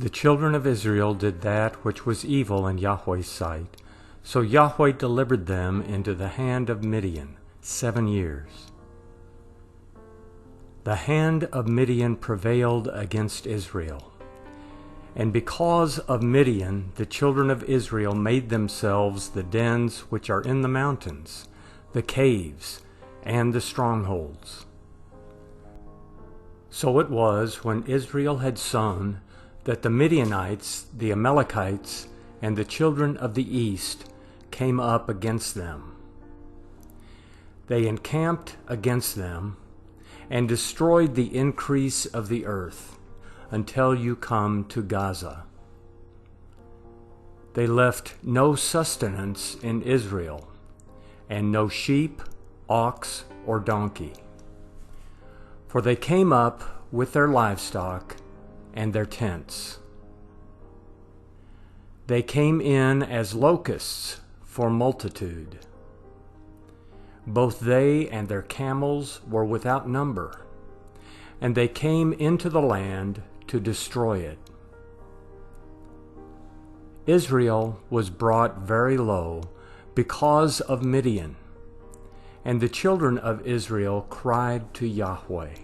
The children of Israel did that which was evil in Yahweh's sight, so Yahweh delivered them into the hand of Midian 7 years. The hand of Midian prevailed against Israel. And because of Midian, the children of Israel made themselves the dens which are in the mountains, the caves, and the strongholds. So it was, when Israel had sown, that the Midianites, the Amalekites, and the children of the east came up against them. They encamped against them, and destroyed the increase of the earth, until you come to Gaza. They left no sustenance in Israel, and no sheep, ox, or donkey. For they came up with their livestock and their tents. They came in as locusts for multitude. Both they and their camels were without number, and they came into the land to destroy it. Israel was brought very low because of Midian, and the children of Israel cried to Yahweh.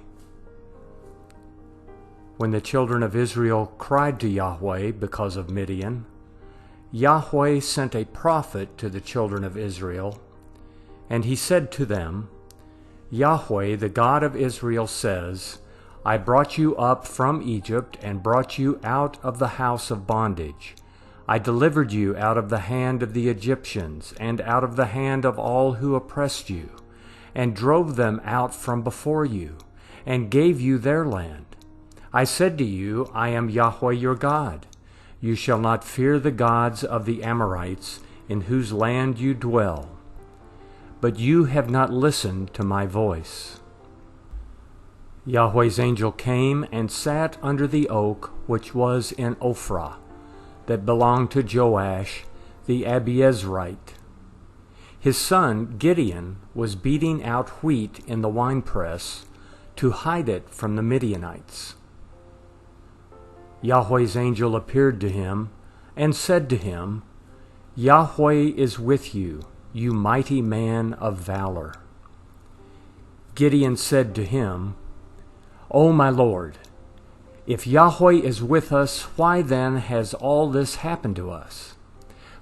When the children of Israel cried to Yahweh because of Midian, Yahweh sent a prophet to the children of Israel, and he said to them, Yahweh, the God of Israel, says, I brought you up from Egypt and brought you out of the house of bondage. I delivered you out of the hand of the Egyptians and out of the hand of all who oppressed you, and drove them out from before you, and gave you their land. I said to you, I am Yahweh your God. You shall not fear the gods of the Amorites, in whose land you dwell. But you have not listened to my voice. Yahweh's angel came and sat under the oak which was in Ophrah, that belonged to Joash the Abiezrite. His son Gideon was beating out wheat in the winepress to hide it from the Midianites. Yahweh's angel appeared to him and said to him, Yahweh is with you, you mighty man of valor. Gideon said to him, O my Lord, if Yahweh is with us, why then has all this happened to us?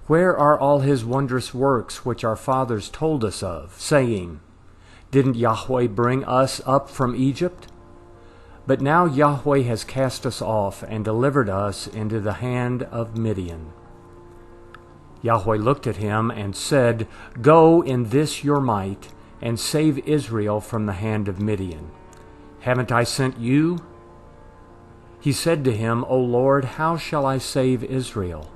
Where are all his wondrous works which our fathers told us of, saying, Didn't Yahweh bring us up from Egypt? But now Yahweh has cast us off and delivered us into the hand of Midian. Yahweh looked at him and said, Go in this your might, and save Israel from the hand of Midian. Haven't I sent you? He said to him, O Lord, how shall I save Israel?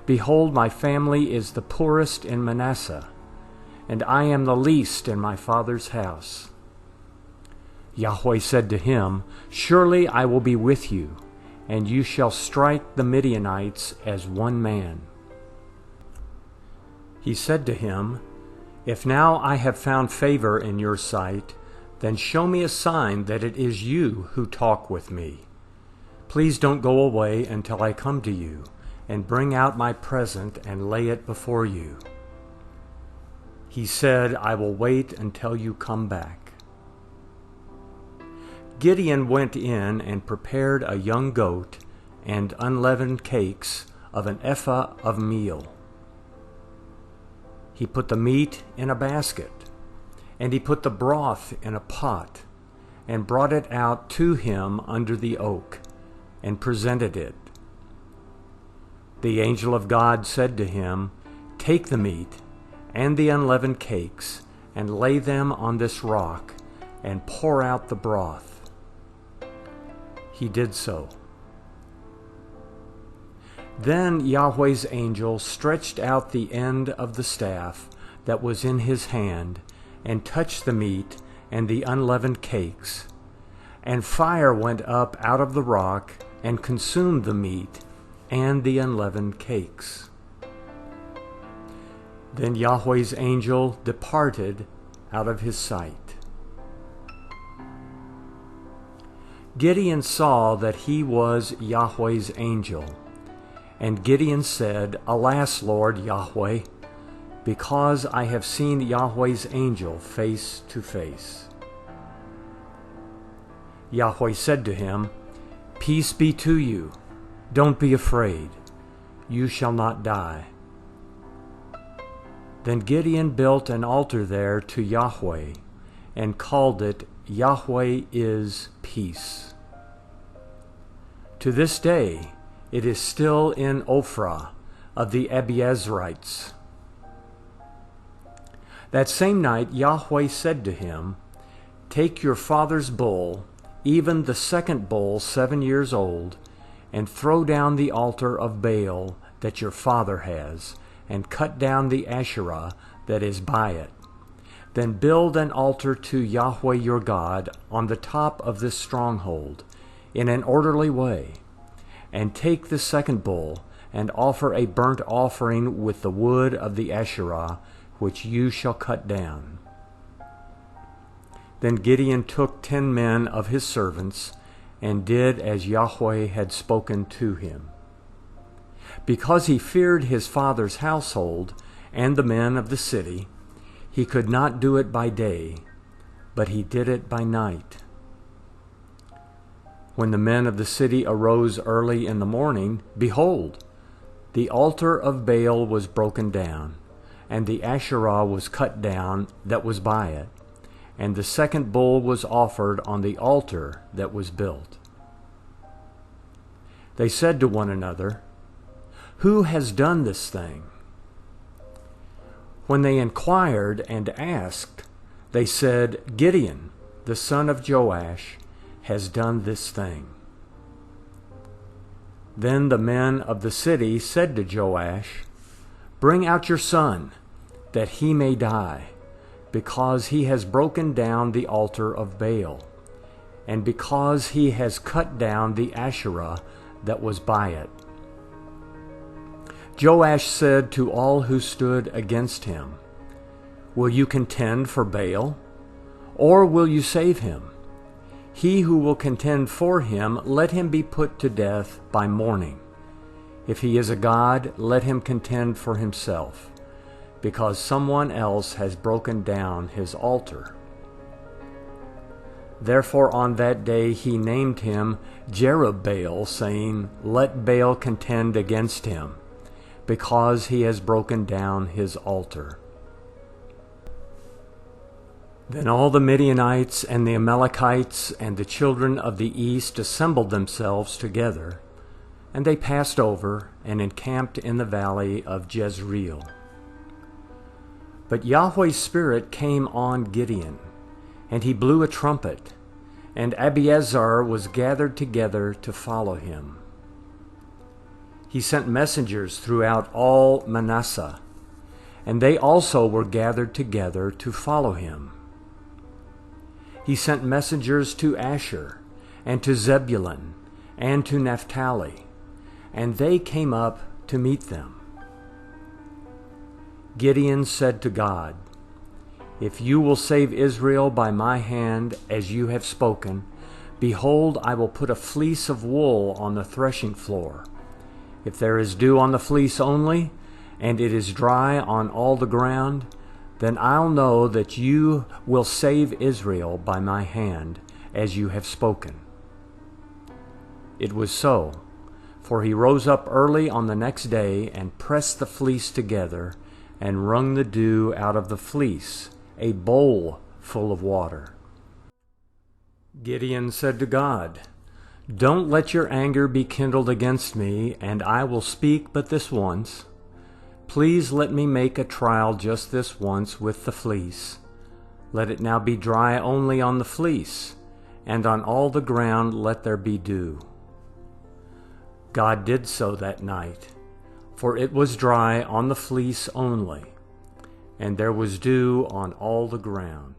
Behold, my family is the poorest in Manasseh, and I am the least in my father's house. Yahweh said to him, Surely I will be with you, and you shall strike the Midianites as one man. He said to him, If now I have found favor in your sight, then show me a sign that it is you who talk with me. Please don't go away until I come to you, and bring out my present and lay it before you. He said, I will wait until you come back. Gideon went in and prepared a young goat and unleavened cakes of an ephah of meal. He put the meat in a basket, and he put the broth in a pot, and brought it out to him under the oak, and presented it. The angel of God said to him, Take the meat and the unleavened cakes, and lay them on this rock, and pour out the broth. He did so. Then Yahweh's angel stretched out the end of the staff that was in his hand, and touched the meat and the unleavened cakes. And fire went up out of the rock, and consumed the meat and the unleavened cakes. Then Yahweh's angel departed out of his sight. Gideon saw that he was Yahweh's angel. And Gideon said, Alas, Lord Yahweh, because I have seen Yahweh's angel face to face. Yahweh said to him, Peace be to you. Don't be afraid. You shall not die. Then Gideon built an altar there to Yahweh and called it Yahweh is Peace. To this day it is still in Ophrah of the Abiezrites. That same night Yahweh said to him, Take your father's bull, even the second bull 7 years old, and throw down the altar of Baal that your father has, and cut down the Asherah that is by it. Then build an altar to Yahweh your God on the top of this stronghold, in an orderly way, and take the second bull, and offer a burnt offering with the wood of the Asherah, which you shall cut down. Then Gideon took 10 men of his servants, and did as Yahweh had spoken to him. Because he feared his father's household and the men of the city, he could not do it by day, but he did it by night. When the men of the city arose early in the morning, behold, the altar of Baal was broken down, and the Asherah was cut down that was by it, and the second bull was offered on the altar that was built. They said to one another, Who has done this thing? When they inquired and asked, they said, Gideon, the son of Joash, has done this thing. Then the men of the city said to Joash, Bring out your son, that he may die, because he has broken down the altar of Baal, and because he has cut down the Asherah that was by it. Joash said to all who stood against him, Will you contend for Baal, or will you save him? He who will contend for him, let him be put to death by morning. If he is a god, let him contend for himself, because someone else has broken down his altar. Therefore on that day he named him Jerubbaal, saying, Let Baal contend against him, because he has broken down his altar. Then all the Midianites and the Amalekites and the children of the east assembled themselves together, and they passed over and encamped in the valley of Jezreel. But Yahweh's Spirit came on Gideon, and he blew a trumpet, and Abiezer was gathered together to follow him. He sent messengers throughout all Manasseh, and they also were gathered together to follow him. He sent messengers to Asher, and to Zebulun, and to Naphtali, and they came up to meet them. Gideon said to God, If you will save Israel by my hand, as you have spoken, behold, I will put a fleece of wool on the threshing floor. If there is dew on the fleece only, and it is dry on all the ground, then I'll know that you will save Israel by my hand, as you have spoken. It was so, for he rose up early on the next day and pressed the fleece together and wrung the dew out of the fleece, a bowl full of water. Gideon said to God, Don't let your anger be kindled against me, and I will speak but this once. Please let me make a trial just this once with the fleece. Let it now be dry only on the fleece, and on all the ground let there be dew. God did so that night, for it was dry on the fleece only, and there was dew on all the ground.